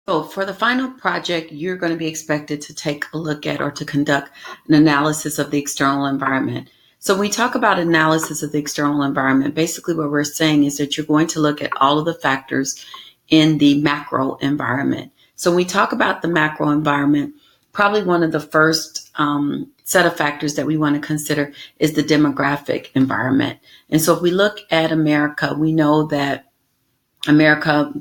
So for the final project, you're going to be expected to take a look at or to conduct an analysis of the external environment. So when we talk about analysis of the external environment, basically what we're saying is that you're going to look at all of the factors in the macro environment. So when we talk about the macro environment, probably one of the first set of factors that we want to consider is the demographic environment. And so if we look at America, we know that America,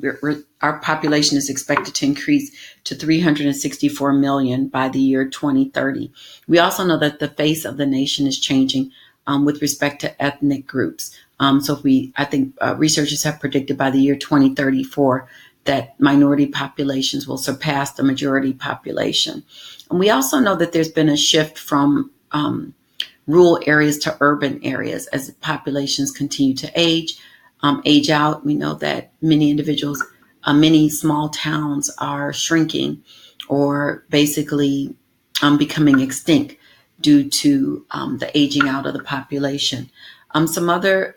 our population is expected to increase to 364 million by the year 2030. We also know that the face of the nation is changing with respect to ethnic groups. I think researchers have predicted by the year 2034 that minority populations will surpass the majority population. And we also know that there's been a shift from rural areas to urban areas as populations continue to age out. We know that many individuals, many small towns are shrinking or basically becoming extinct due to the aging out of the population. Some other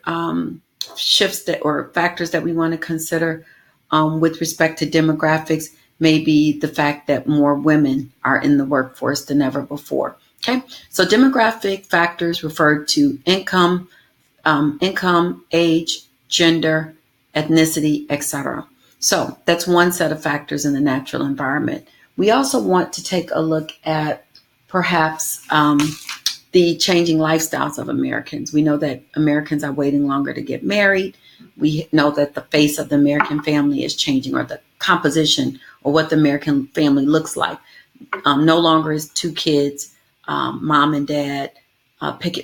shifts or factors that we want to consider with respect to demographics may be the fact that more women are in the workforce than ever before. Okay, so demographic factors refer to income, age, gender, ethnicity, etc. So that's one set of factors in the natural environment. We also want to take a look at perhaps the changing lifestyles of Americans. We know that Americans are waiting longer to get married. We know that the face of the American family is changing, or the composition or what the American family looks like. No longer is two kids, mom and dad,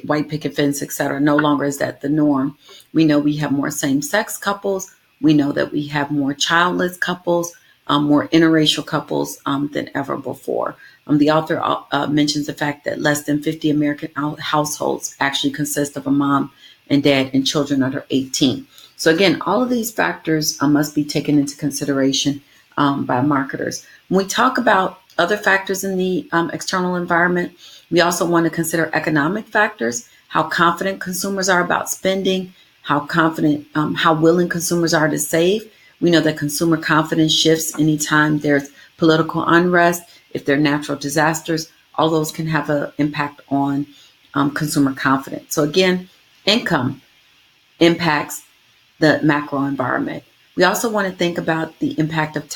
white picket fence, etc. No longer is that the norm. We know we have more same-sex couples. We know that we have more childless couples, more interracial couples than ever before. The author mentions the fact that less than 50 American households actually consist of a mom and dad and children under 18. So again, all of these factors must be taken into consideration by marketers. When we talk about other factors in the external environment, we also want to consider economic factors, how confident consumers are about spending, how willing consumers are to save. We know that consumer confidence shifts anytime there's political unrest, if there are natural disasters. All those can have an impact on consumer confidence. So again, income impacts the macro environment. We also want to think about the impact of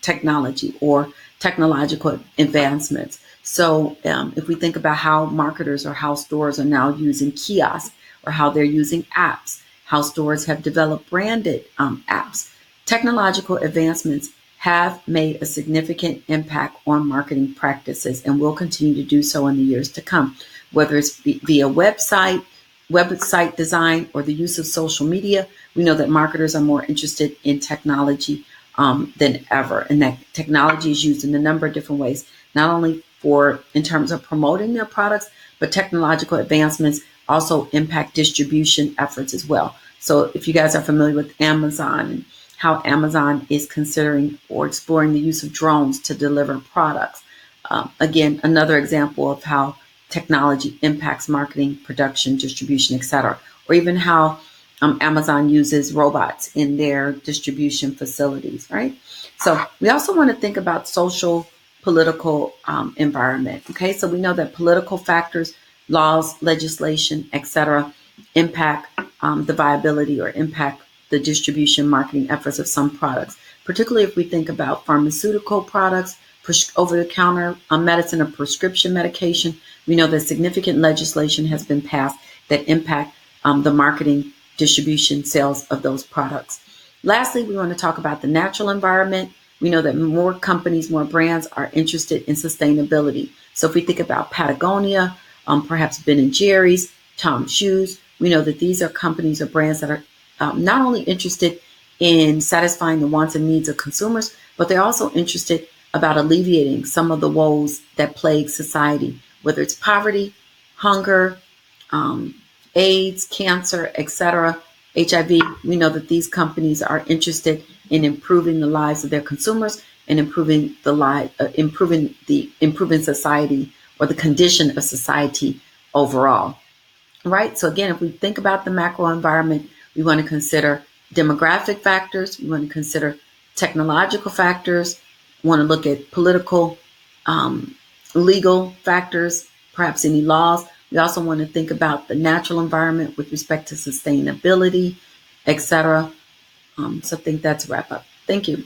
technology or technological advancements. So if we think about how marketers or how stores are now using kiosks or how they're using apps, how stores have developed branded apps, technological advancements have made a significant impact on marketing practices and will continue to do so in the years to come, whether it's via website design, or the use of social media. We know that marketers are more interested in technology than ever, and that technology is used in a number of different ways, not only in terms of promoting their products, but technological advancements also impact distribution efforts as well. So if you guys are familiar with Amazon and how Amazon is considering or exploring the use of drones to deliver products, again, another example of how technology impacts marketing, production, distribution, etc. Or even how Amazon uses robots in their distribution facilities, right? So we also want to think about social, political environment. Okay, so we know that political factors, laws, legislation, etc., impact the viability or impact the distribution marketing efforts of some products, particularly if we think about pharmaceutical products, over-the-counter medicine or prescription medication. We know that significant legislation has been passed that impact the marketing, distribution, sales of those products. Lastly, we want to talk about the natural environment. We know that more companies, more brands are interested in sustainability. So if we think about Patagonia, perhaps Ben & Jerry's, Tom's Shoes, we know that these are companies or brands that are not only interested in satisfying the wants and needs of consumers, but they're also interested about alleviating some of the woes that plague society, whether it's poverty, hunger, AIDS, cancer, etc., HIV. We know that these companies are interested in improving the lives of their consumers and improving society or the condition of society overall. Right? So again, if we think about the macro environment, we want to consider demographic factors, we want to consider technological factors, want to look at political, legal factors, perhaps any laws. We also want to think about the natural environment with respect to sustainability, etc. So I think that's a wrap up. Thank you.